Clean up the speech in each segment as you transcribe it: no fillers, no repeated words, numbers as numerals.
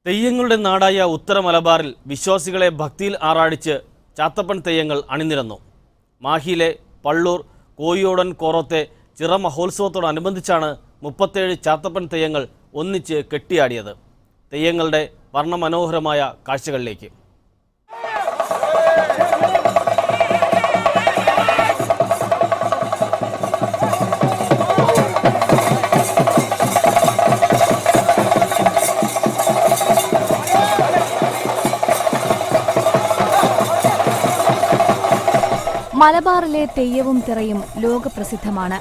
തെയ്യങ്ങളുടെ നാടായ ഉത്തര മലബാറിൽ വിശ്വാസികളെ ഭക്തിയിൽ ആറാടിച്ച് ചാത്തപ്പൻ തെയ്യങ്ങൾ അണിനിരന്നു. മാഹിയിലെ പള്ളൂർ കോയിയോടൻ കോറത്തെ ചിറ മഹോത്സവത്തോടനുബന്ധിച്ചാണ് 37 ചാത്തപ്പൻ തെയ്യങ്ങൾ ഒന്നിച്ച് കെട്ടിയാടിയത്. തെയ്യങ്ങളുടെ വർണ്ണമനോഹരമായ കാഴ്ചകളിലേക്ക്. മലബാറിലെ തെയ്യവും തിറയും ലോകപ്രസിദ്ധമാണ്.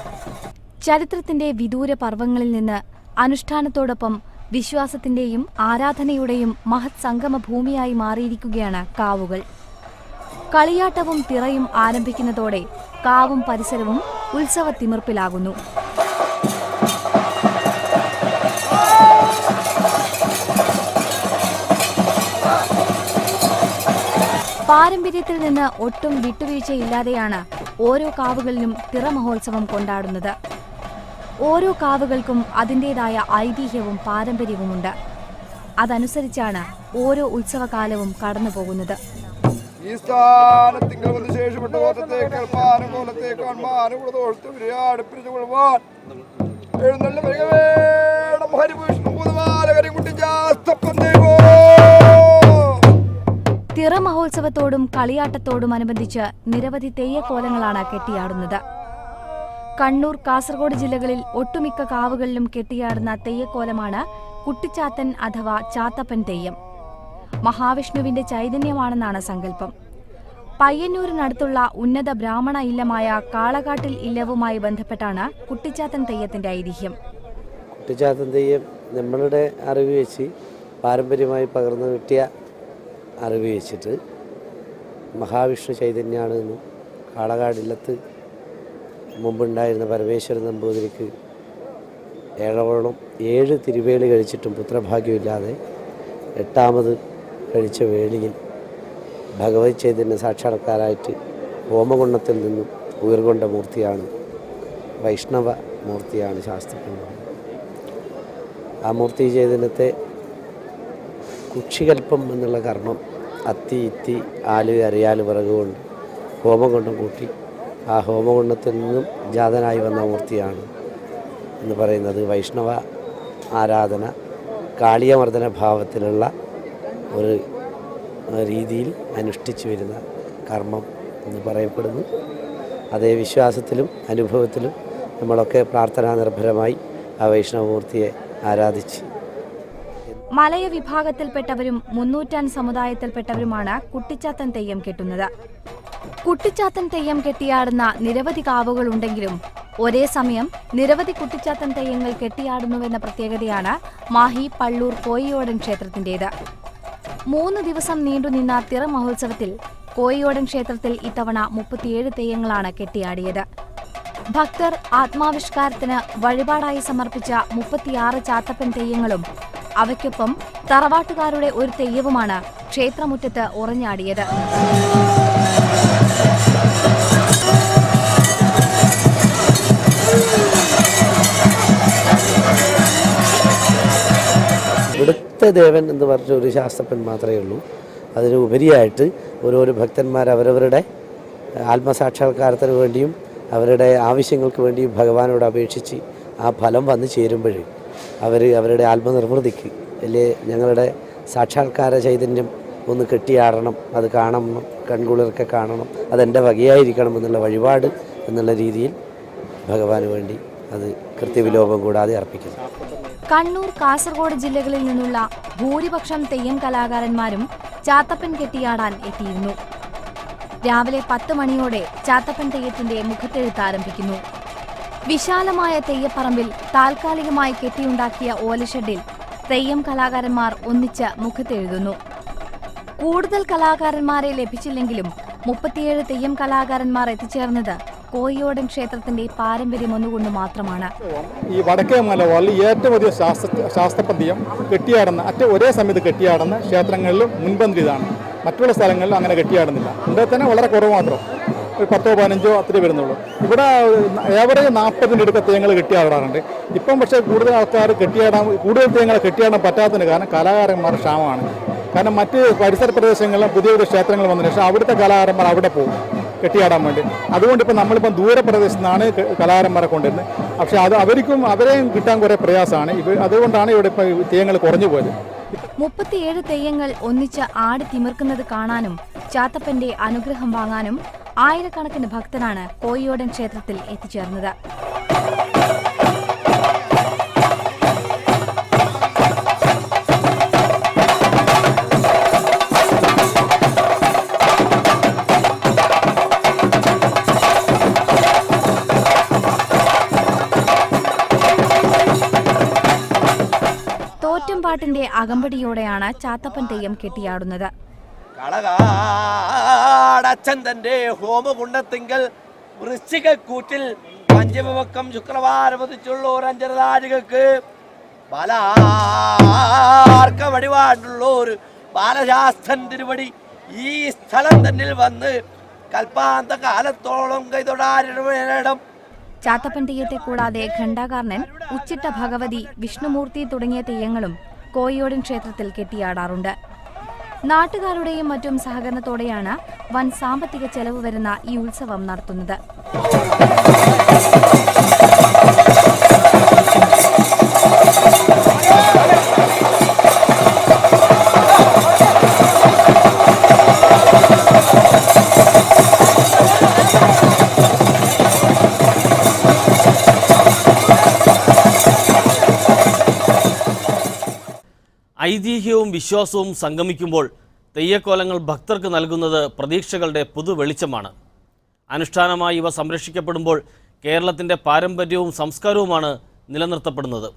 ചരിത്രത്തിന്റെ വിദൂര പർവ്വങ്ങളിൽ നിന്ന് അനുഷ്ഠാനത്തോടൊപ്പം വിശ്വാസത്തിന്റെയും ആരാധനയുടെയും മഹത് സംഗമ ഭൂമിയായി മാറിയിരിക്കുകയാണ് കാവുകൾ. കളിയാട്ടവും തിറയും ആരംഭിക്കുന്നതോടെ കാവും പരിസരവും ഉത്സവത്തിമിർപ്പിലാകുന്നു. പാരമ്പര്യത്തിൽ നിന്ന് ഒട്ടും വിട്ടുവീഴ്ചയില്ലാതെയാണ് ഓരോ കാവുകളിലും തിറ മഹോത്സവം കൊണ്ടാടുന്നത്. ഓരോ കാവുകൾക്കും അതിൻ്റെതായ ഐതിഹ്യവും പാരമ്പര്യവുമുണ്ട്. അതനുസരിച്ചാണ് ഓരോ ഉത്സവകാലവും കടന്നുപോകുന്നത്. ഈ സ്ഥാനത്തിങ്കൽ വന്ന് ശേഷപ്പെട്ട തിറ മഹോത്സവത്തോടും കളിയാട്ടത്തോടും അനുബന്ധിച്ച് നിരവധി തെയ്യക്കോലങ്ങളാണ് കെട്ടിയാടുന്നത്. കണ്ണൂർ, കാസർഗോഡ് ജില്ലകളിൽ ഒട്ടുമിക്ക കാവുകളിലും കെട്ടിയാടുന്ന തെയ്യക്കോലമാണ് കുട്ടിച്ചാത്തൻ അഥവാ ചാത്തപ്പൻ തെയ്യം. മഹാവിഷ്ണുവിന്റെ ചൈതന്യമാണെന്നാണ് സങ്കല്പം. പയ്യന്നൂരിനടുത്തുള്ള ഉന്നത ബ്രാഹ്മണ ഇല്ലമായ കാളകാട്ടിൽ ഇല്ലവുമായി ബന്ധപ്പെട്ടാണ് കുട്ടിച്ചാത്തൻ തെയ്യത്തിന്റെ ഐതിഹ്യം. കുട്ടിച്ചാത്തൻ തെയ്യം നമ്മളുടെ അറിവ് വെച്ച് പാരമ്പര്യമായി പകർന്നു കിട്ടിയ അറിവ് വെച്ചിട്ട് മഹാവിഷ്ണു ചൈതന്യമാണെന്നും കാളകാടില്ലത്ത് മുമ്പുണ്ടായിരുന്ന പരമേശ്വരൻ നമ്പൂതിരിക്ക് 7 തിരുവേളി കഴിച്ചിട്ടും പുത്രഭാഗ്യമില്ലാതെ 8ാമത് കഴിച്ച വേളിയിൽ ഭഗവത് ചൈതന്യ സാക്ഷാത്കാരായിട്ട് ഹോമകുണ്ഡത്തിൽ നിന്നും ഉയർകൊണ്ട മൂർത്തിയാണ്, വൈഷ്ണവ മൂർത്തിയാണ് ശാസ്ത്രജ്ഞൻ. ആ മൂർത്തി ചൈതന്യത്തെ കുക്ഷികൽപ്പം എന്നുള്ള കർമ്മം അത്തി, ഇത്തി, ആല്, അരിയാൽ വിറകുകൊണ്ട് ഹോമകുണ്ഡം കൂട്ടി ആ ഹോമകുണ്ഡത്തിൽ നിന്നും ജാതനായി വന്ന മൂർത്തിയാണ് എന്ന് പറയുന്നത്. വൈഷ്ണവ ആരാധന കാളിയമർദ്ദന ഭാവത്തിലുള്ള ഒരു രീതിയിൽ അനുഷ്ഠിച്ചു വരുന്ന കർമ്മം എന്ന് പറയപ്പെടുന്നു. അതേ വിശ്വാസത്തിലും അനുഭവത്തിലും നമ്മളൊക്കെ പ്രാർത്ഥനാ നിർഭരമായി ആ വൈഷ്ണവമൂർത്തിയെ ആരാധിച്ച്. മലയ വിഭാഗത്തിൽപ്പെട്ടവരും മുന്നൂറ്റാൻ സമുദായത്തിൽപ്പെട്ടവരുമാണ് കുട്ടിച്ചാത്തൻ തെയ്യം കെട്ടുന്നത്. കുട്ടിച്ചാത്തൻ തെയ്യം കെട്ടിയാടുന്ന നിരവധി കാവുകളുണ്ടെങ്കിലും ഒരേ സമയം നിരവധി കുട്ടിച്ചാത്തൻ തെയ്യങ്ങൾ കെട്ടിയാടുന്നുവെന്ന പ്രത്യേകതയാണ് മാഹി പള്ളൂർ കോയിയോടൻ ക്ഷേത്രത്തിന്റേത്. 3 ദിവസം നീണ്ടുനിന്ന തിറ മഹോത്സവത്തിൽ കോയിയോടൻ ക്ഷേത്രത്തിൽ ഇത്തവണ 37 തെയ്യങ്ങളാണ് കെട്ടിയാടിയത്. ഭക്തർ ആത്മാവിഷ്കാരത്തിന് വഴിപാടായി സമർപ്പിച്ച 36 ചാത്തപ്പൻ തെയ്യങ്ങളും അവയ്ക്കൊപ്പം തറവാട്ടുകാരുടെ ഒരു തെയ്യവുമാണ് ക്ഷേത്രമുറ്റത്ത് ഉറഞ്ഞാടിയത്. ഇവിടുത്തെ ദേവൻ എന്ന് പറഞ്ഞ ഒരു ശാസ്ത്രപ്പൻ മാത്രമേ ഉള്ളൂ. അതിന് ഉപരിയായിട്ട് ഓരോരോ ഭക്തന്മാർ അവരവരുടെ ആത്മസാക്ഷാത്കാരത്തിന് വേണ്ടിയും അവരുടെ ആവശ്യങ്ങൾക്ക് വേണ്ടിയും ഭഗവാനോട് അപേക്ഷിച്ച് ആ ഫലം വന്നു ചേരുമ്പോൾ അവരുടെ ആത്മനിർവൃതിക്ക് അല്ലേ ഞങ്ങളുടെ സാക്ഷാത്കാര ചൈതന്യം ഒന്ന് കെട്ടിയാടണം, അത് കാണണം, കൺകുളിർക്കെ കാണണം, അതെൻ്റെ വകയായിരിക്കണം എന്നുള്ള വഴിപാട് എന്നുള്ള രീതിയിൽ ഭഗവാന് വേണ്ടി അത് കൃത്യവിലോപം കൂടാതെ അർപ്പിക്കുന്നു. കണ്ണൂർ, കാസർഗോഡ് ജില്ലകളിൽ നിന്നുള്ള ഭൂരിപക്ഷം തെയ്യം കലാകാരന്മാരും ചാത്തപ്പൻ കെട്ടിയാടാൻ എത്തിയിരുന്നു. രാവിലെ 10 മണിയോടെ ചാത്തപ്പൻ തെയ്യത്തിന്റെ മുഖത്തെഴുത്ത് ആരംഭിക്കുന്നു. വിശാലമായ തെയ്യപ്പറമ്പിൽ താൽക്കാലികമായി കെട്ടിയുണ്ടാക്കിയ ഓലഷെഡിൽ തെയ്യം കലാകാരന്മാർ ഒന്നിച്ച് മുഖത്തെഴുതുന്നു. കൂടുതൽ കലാകാരന്മാരെ ലഭിച്ചില്ലെങ്കിലും 37 തെയ്യം കലാകാരന്മാർ എത്തിച്ചേർന്നത് കോയിയോടൻ ക്ഷേത്രത്തിന്റെ പാരമ്പര്യം ഒന്നുകൊണ്ട് മാത്രമാണ്. ഈ വടക്കേ മലബാറിൽ ഏറ്റവും അധികം ശാസ്ത്രപദ്യം കെട്ടിയാടുന്ന ഒരേ സമയത്ത് കെട്ടിയാടുന്ന ക്ഷേത്രങ്ങളിലും മുൻപന്തി ഇതാണ്. മറ്റുള്ള സ്ഥലങ്ങളിൽ അങ്ങനെ കെട്ടിയാടുന്നില്ല. ഇവിടെ തന്നെ വളരെ കുറവ് മാത്രം. ഒരു 10-15 അത്രേ വരുന്നുള്ളൂ. ഇവിടെ ഏവറേജ് 40-ൻ്റെ അടുത്ത തെയ്യങ്ങൾ കെട്ടിയാടാറുണ്ട്. ഇപ്പം പക്ഷേ കൂടുതൽ ആൾക്കാർ കൂടുതൽ തെയ്യങ്ങൾ കെട്ടിയാടാൻ പറ്റാത്തതിന് കാരണം കലാകാരന്മാരുടെ ക്ഷാമമാണ്. കാരണം മറ്റ് പരിസര പ്രദേശങ്ങളിലും പുതിയ പുതിയ ക്ഷേത്രങ്ങൾ വന്നതിന് ശേഷം അവിടുത്തെ കലാകാരന്മാർ അവിടെ പോകും കെട്ടിയാടാൻ വേണ്ടി. അതുകൊണ്ട് ഇപ്പം നമ്മളിപ്പം ദൂരപ്രദേശത്തു നിന്നാണ് കലാകാരന്മാരെ കൊണ്ടുവരുന്നത്. പക്ഷേ അവരെയും കിട്ടാൻ കുറേ പ്രയാസമാണ്. അതുകൊണ്ടാണ് ഇവിടെ ഇപ്പോൾ തെയ്യങ്ങൾ കുറഞ്ഞു പോയത്. 37 തെയ്യങ്ങൾ ഒന്നിച്ച് ആടി തിമിർക്കുന്നത് കാണാനും ചാത്തപ്പന്റെ അനുഗ്രഹം വാങ്ങാനും ആയിരക്കണക്കിന് ഭക്തരാണ് കോയിയോടൻ ക്ഷേത്രത്തിൽ എത്തിച്ചേർന്നത്. തോറ്റംപാട്ടിന്റെ അകമ്പടിയോടെയാണ് ചാത്തപ്പൻ തെയ്യം കെട്ടിയാടുന്നത്. കളകാടച്ഛൻ തന്റെ ഹോമകുണ്ടത്തിങ്കൽ വൃശ്ചികക്കൂറ്റിൽ പഞ്ചമവക്കം ശുക്രവാരം ഉദിച്ചുള്ള ഒരഞ്ചരതാഴികൾക്ക് ബാലാർക്ക വഴിപാടുള്ള ഒരു ബാലശാസ്ത്രൻ തിരുവടി ഈ സ്ഥലം തന്നിൽ വന്ന് കൽപ്പാന്ത കാലത്തോളം കൈതൊടാരിടം. ചാത്തപ്പൻ തെയ്യത്തെ കൂടാതെ ഘണ്ടാകാർണൻ, ഉച്ചിട്ട ഭഗവതി, വിഷ്ണുമൂർത്തി തുടങ്ങിയ തെയ്യങ്ങളും കോയിയോടൻ ക്ഷേത്രത്തിൽ കെട്ടിയാടാറുണ്ട്. നാട്ടുകാരുടെയും മറ്റും സഹകരണത്തോടെയാണ് വൻ സാമ്പത്തിക ചെലവ് വരുന്ന ഈ ഉത്സവം നടത്തുന്നത്. ഐതിഹ്യവും വിശ്വാസവും സംഗമിക്കുമ്പോൾ തെയ്യക്കോലങ്ങൾ ഭക്തർക്ക് നൽകുന്നത് പ്രതീക്ഷകളുടെ പുതുവെളിച്ചമാണ്. അനുഷ്ഠാനമായി ഇവ സംരക്ഷിക്കപ്പെടുമ്പോൾ കേരളത്തിൻ്റെ പാരമ്പര്യവും സംസ്കാരവുമാണ് നിലനിർത്തപ്പെടുന്നത്.